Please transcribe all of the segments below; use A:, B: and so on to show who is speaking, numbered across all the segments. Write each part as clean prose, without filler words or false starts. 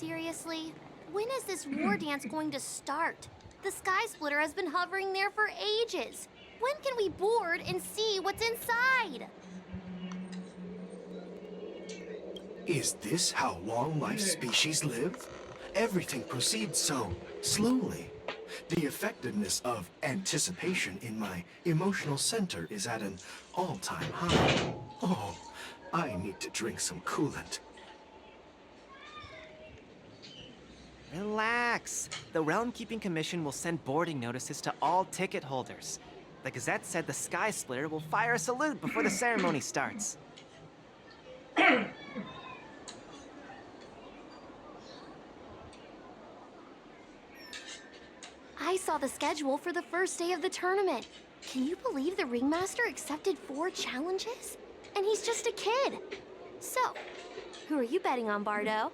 A: Seriously? When is this war dance going to start? The Sky Splitter has been hovering there for ages. When can we board and see what's inside?
B: Is this how long-life species live? Everything proceeds so slowly. The effectiveness of anticipation in my emotional center is at an all-time high. Oh, I need to drink some coolant.
C: Relax. The Realm Keeping Commission will send boarding notices to all ticket holders. The Gazette said the Sky Splitter will fire a salute before the ceremony starts.
A: I saw the schedule for the first day of the tournament. Can you believe the Ringmaster accepted 4 challenges? And he's just a kid. So, who are you betting on, Bardo?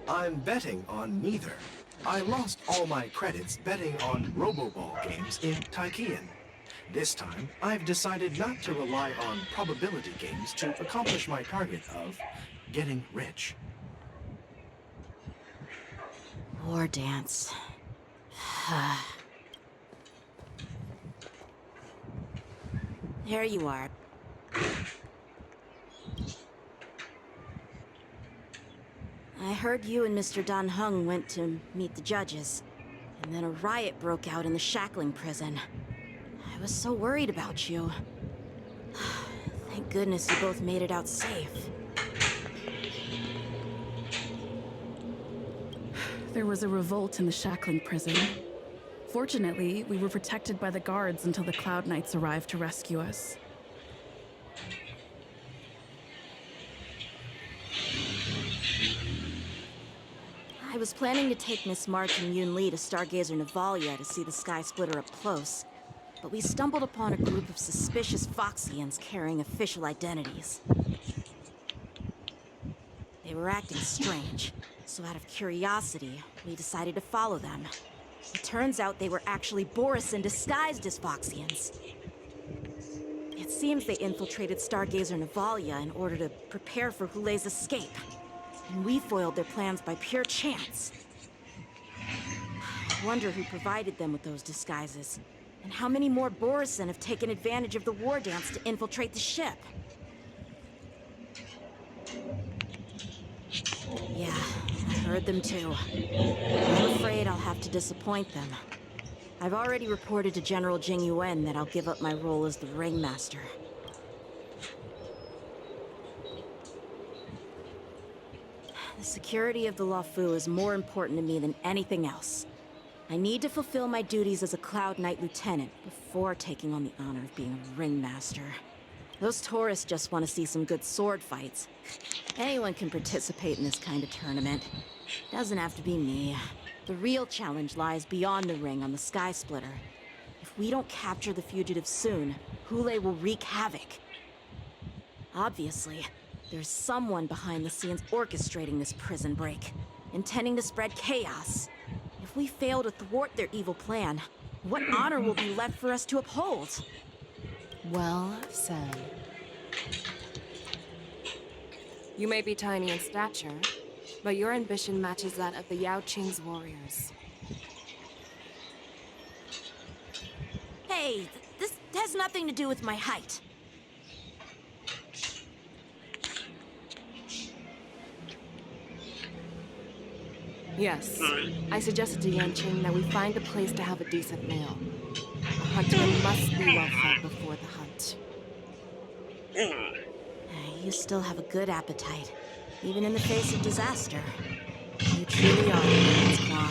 B: I'm betting on neither. I lost all my credits betting on Roboball games in Taikian. This time, I've decided not to rely on probability games to accomplish my target of getting rich.
D: War dance. There you are. I heard you and Mr. Dan Heng went to meet the judges, and then a riot broke out in the Shackling prison. I was so worried about you. Thank goodness you both made it out safe.
E: There was a revolt in the Shackling prison. Fortunately, we were protected by the guards until the Cloud Knights arrived to rescue us.
D: I was planning to take Miss March and Yun Li to Stargazer Navalia to see the Sky Splitter up close, but we stumbled upon a group of suspicious Foxians carrying official identities. They were acting strange, so out of curiosity, we decided to follow them. It turns out they were actually Borison disguised as Foxians. It seems they infiltrated Stargazer Navalia in order to prepare for Hulei's escape. And we foiled their plans by pure chance. I wonder who provided them with those disguises, and how many more Borison have taken advantage of the war dance to infiltrate the ship. Yeah, I heard them too. I'm afraid I'll have to disappoint them. I've already reported to General Jing Yuan that I'll give up my role as the Ringmaster. The security of the Luofu is more important to me than anything else. I need to fulfill my duties as a Cloud Knight Lieutenant before taking on the honor of being a Ringmaster. Those tourists just want to see some good sword fights. Anyone can participate in this kind of tournament. Doesn't have to be me. The real challenge lies beyond the ring on the Sky Splitter. If we don't capture the fugitives soon, Hulei will wreak havoc. Obviously, there's someone behind the scenes orchestrating this prison break, intending to spread chaos. If we fail to thwart their evil plan, what honor will be left for us to uphold?
F: Well said. You may be tiny in stature, but your ambition matches that of the Yao Qing's warriors.
D: Hey, this has nothing to do with my height.
F: Yes, I suggested to Yanqing that we find a place to have a decent meal. A hunter must be well fed before the hunt.
D: You still have a good appetite, even in the face of disaster. You truly are the man's claw.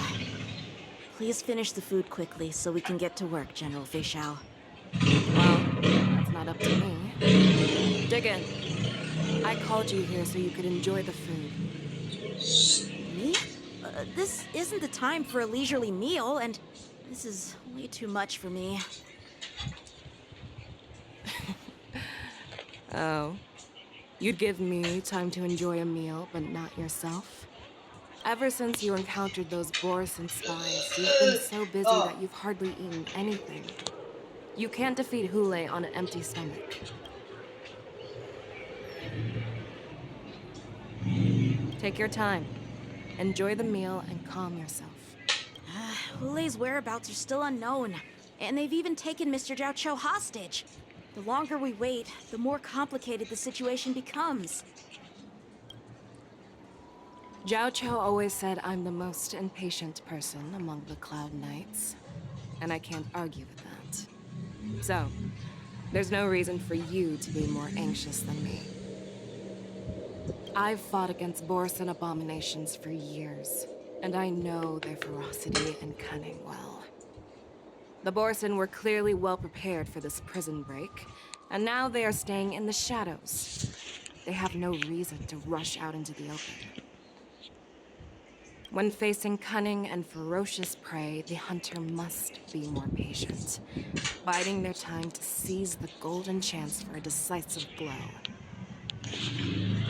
D: Please finish the food quickly so we can get to work, General Fei Xiao.
F: Well, that's not up to me. Dig in. I called you here so you could enjoy the food.
D: Me? This isn't the time for a leisurely meal, and this is way too much for me.
F: Oh. You'd give me time to enjoy a meal, but not yourself? Ever since you encountered those Borison spies, you've been so busy that you've hardly eaten anything. You can't defeat Hulei on an empty stomach. Take your time. Enjoy the meal and calm yourself.
D: Hulei's whereabouts are still unknown, and they've even taken Mr. Xianzhou hostage. The longer we wait, the more complicated the situation becomes.
F: Xianzhou always said I'm the most impatient person among the Cloud Knights, and I can't argue with that. So, there's no reason for you to be more anxious than me. I've fought against Borson abominations for years, and I know their ferocity and cunning well. The Borson were clearly well prepared for this prison break, and now they are staying in the shadows. They have no reason to rush out into the open. When facing cunning and ferocious prey, the hunter must be more patient, biding their time to seize the golden chance for a decisive blow.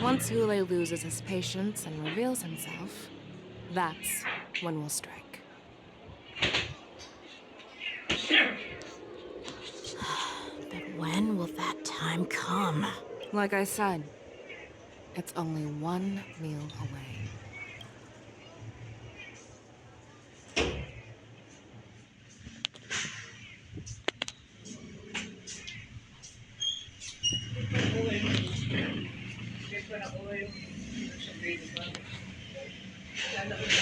F: Once Hulei loses his patience and reveals himself, that's when we'll strike.
D: But when will that time come?
F: Like I said, it's only one meal away.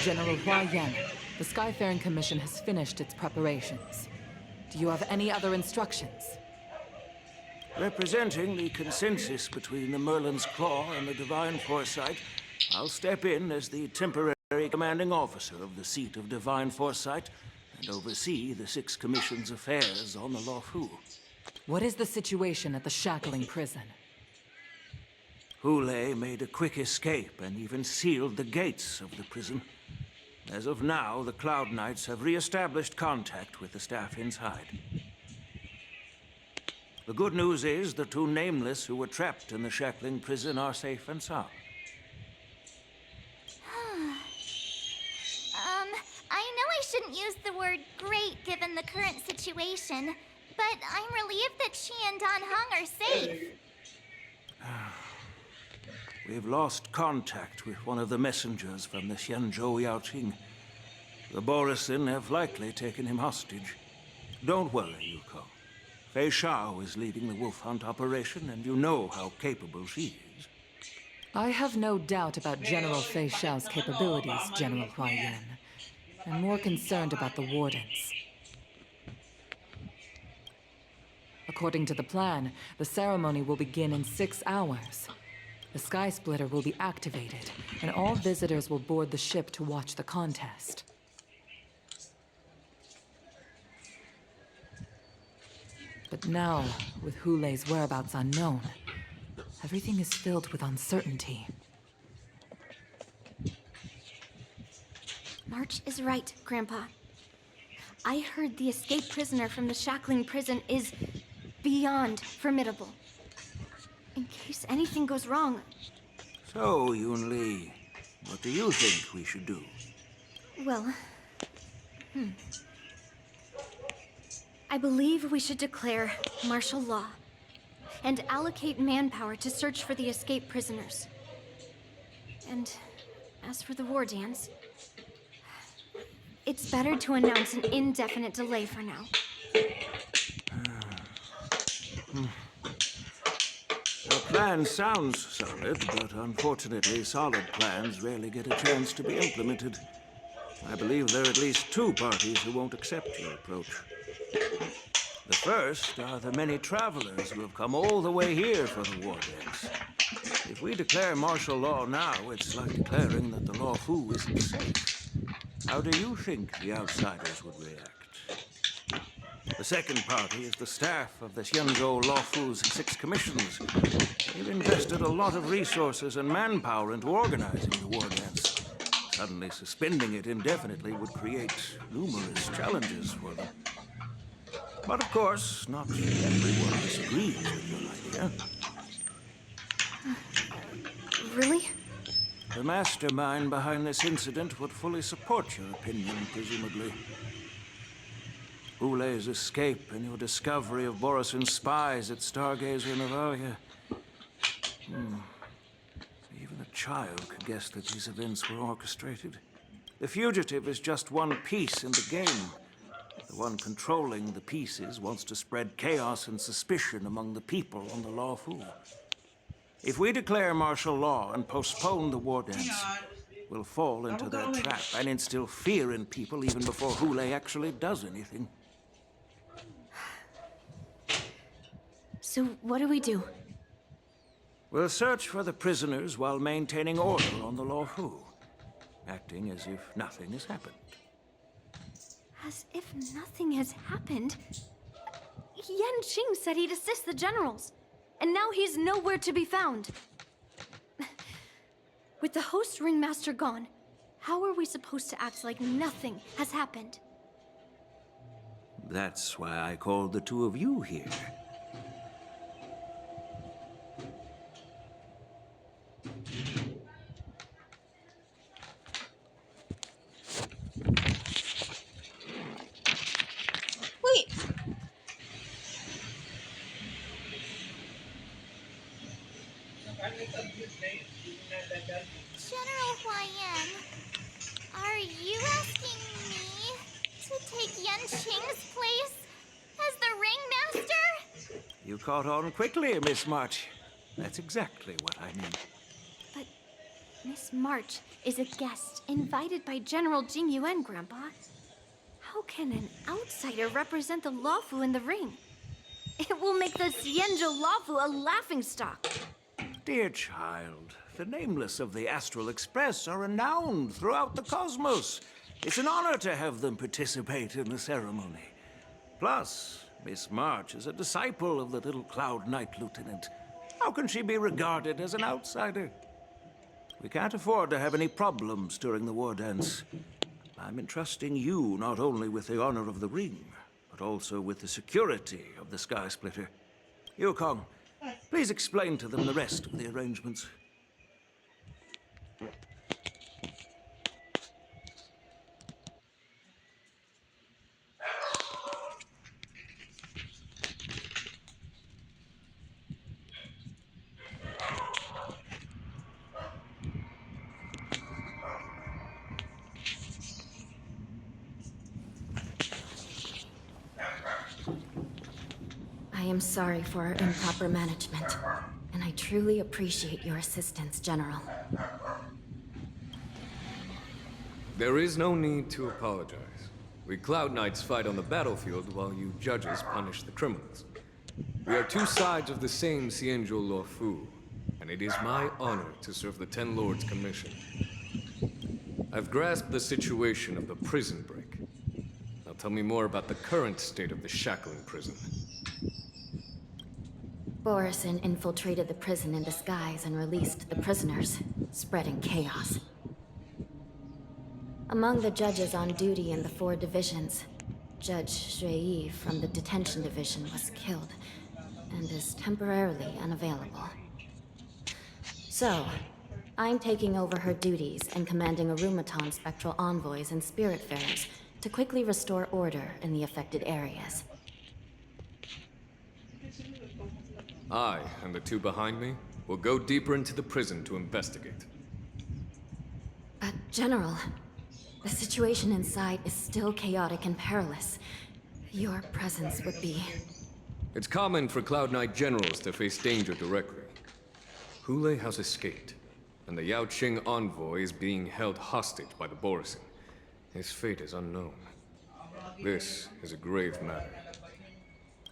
G: General Hua Yan, the Skyfaring Commission has finished its preparations. Do you have any other instructions?
H: Representing the consensus between the Merlin's Claw and the Divine Foresight, I'll step in as the temporary commanding officer of the seat of Divine Foresight and oversee the 6 Commission's affairs on the Luofu.
G: What is the situation at the Shackling prison?
H: Hulei made a quick escape and even sealed the gates of the prison. As of now, the Cloud Knights have re-established contact with the staff inside. The good news is the 2 Nameless who were trapped in the Shackling prison are safe and sound.
I: I know I shouldn't use the word great given the current situation, but I'm relieved that she and Don Hung are safe.
H: We've lost contact with one of the messengers from the Xianzhou Yaoqing. The Borison have likely taken him hostage. Don't worry, Yuko. Fei Shao is leading the wolf hunt operation, and you know how capable she is.
G: I have no doubt about General Fei Shao's capabilities, General Hua Yan. I'm more concerned about the Wardens. According to the plan, the ceremony will begin in 6 hours. The Sky Splitter will be activated, and all visitors will board the ship to watch the contest. But now, with Hulei's whereabouts unknown, everything is filled with uncertainty.
A: March is right, Grandpa. I heard the escaped prisoner from the Shackling prison is beyond formidable. In case anything goes wrong.
H: So, Yunli, what do you think we should do?
A: Well, I believe we should declare martial law and allocate manpower to search for the escaped prisoners. And as for the war dance, it's better to announce an indefinite delay for now.
H: Your plan sounds solid, but unfortunately, solid plans rarely get a chance to be implemented. I believe there are at least 2 parties who won't accept your approach. The first are the many travelers who have come all the way here for the war dance. If we declare martial law now, it's like declaring that the Luofu isn't safe. How do you think the outsiders would react? The second party is the staff of the Xianzhou Luofu's 6 commissions. They've invested a lot of resources and manpower into organizing the war dance. Suddenly suspending it indefinitely would create numerous challenges for them. But of course, not everyone disagrees with your idea.
A: Really?
H: The mastermind behind this incident would fully support your opinion, presumably. Hulei's escape and your discovery of Borison's spies at Stargazer Navalia. Even a child could guess that these events were orchestrated. The fugitive is just one piece in the game. The one controlling the pieces wants to spread chaos and suspicion among the people on the Luofu. If we declare martial law and postpone the war dance, we'll fall into their trap and instill fear in people even before Hule actually does anything.
A: So what do we do?
H: We'll search for the prisoners while maintaining order on the Luofu, acting as if nothing has happened.
A: As if nothing has happened? Yanqing said he'd assist the generals, and now he's nowhere to be found. With the host ringmaster gone, how are we supposed to act like nothing has happened?
H: That's why I called the two of you here.
J: Wait.
I: General Huayan, are you asking me to take Yanqing's place as the ringmaster?
H: You caught on quickly, Miss March. That's exactly what I mean.
A: But Miss March is a guest invited by General Jing Yuan, Grandpa. How can an outsider represent the Luofu in the ring? It will make the Xianzhou Luofu a laughingstock.
H: Dear child, the nameless of the Astral Express are renowned throughout the cosmos. It's an honor to have them participate in the ceremony. Plus, Miss March is a disciple of the little Cloud Knight Lieutenant. How can she be regarded as an outsider? We can't afford to have any problems during the war dance. I'm entrusting you not only with the honor of the ring, but also with the security of the Sky Splitter. Yukong, please explain to them the rest of the arrangements.
D: I am sorry for our improper management, and I truly appreciate your assistance, General.
K: There is no need to apologize. We Cloud Knights fight on the battlefield while you judges punish the criminals. We are two sides of the same Xianzhou Luofu, and it is my honor to serve the Ten Lords' commission. I've grasped the situation of the prison break. Now tell me more about the current state of the Shackling prison.
D: Pirson infiltrated the prison in disguise and released the prisoners, spreading chaos. Among the judges on duty in the 4 divisions, Judge Xueyi from the detention division was killed and is temporarily unavailable. So, I'm taking over her duties and commanding Arumaton spectral envoys and spiritfarers to quickly restore order in the affected areas.
K: I, and the two behind me, will go deeper into the prison to investigate.
D: But, General, the situation inside is still chaotic and perilous. Your presence would be...
K: It's common for Cloud Knight generals to face danger directly. Hule has escaped, and the Yaoqing envoy is being held hostage by the Borison. His fate is unknown. This is a grave matter.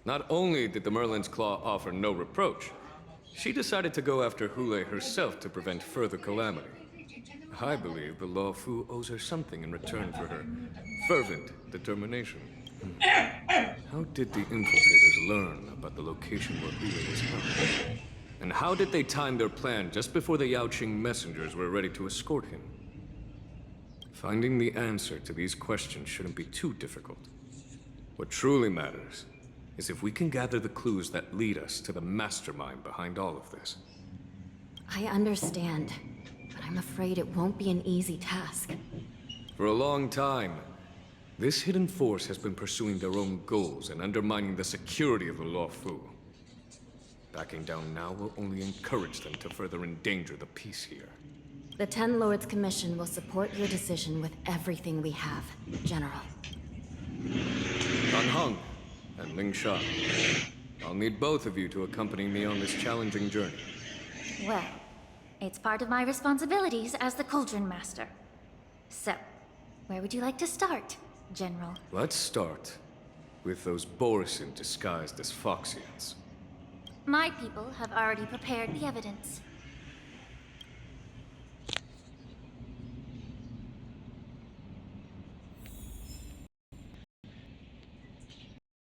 K: Not only did the Merlin's Claw offer no reproach, she decided to go after Hule herself to prevent further calamity. I believe the Luofu owes her something in return for her fervent determination. How did the infiltrators learn about the location where Hule was held? And how did they time their plan just before the Yaoqing messengers were ready to escort him? Finding the answer to these questions shouldn't be too difficult. What truly matters is if we can gather the clues that lead us to the mastermind behind all of this.
D: I understand, but I'm afraid it won't be an easy task.
K: For a long time, this hidden force has been pursuing their own goals and undermining the security of the Luofu. Backing down now will only encourage them to further endanger the peace here.
D: The Ten Lords Commission will support your decision with everything we have, General.
K: Dan Heng and Ling Sha. I'll need both of you to accompany me on this challenging journey.
I: Well, it's part of my responsibilities as the Cauldron Master. So, where would you like to start, General?
K: Let's start with those Borison disguised as Foxians.
I: My people have already prepared the evidence.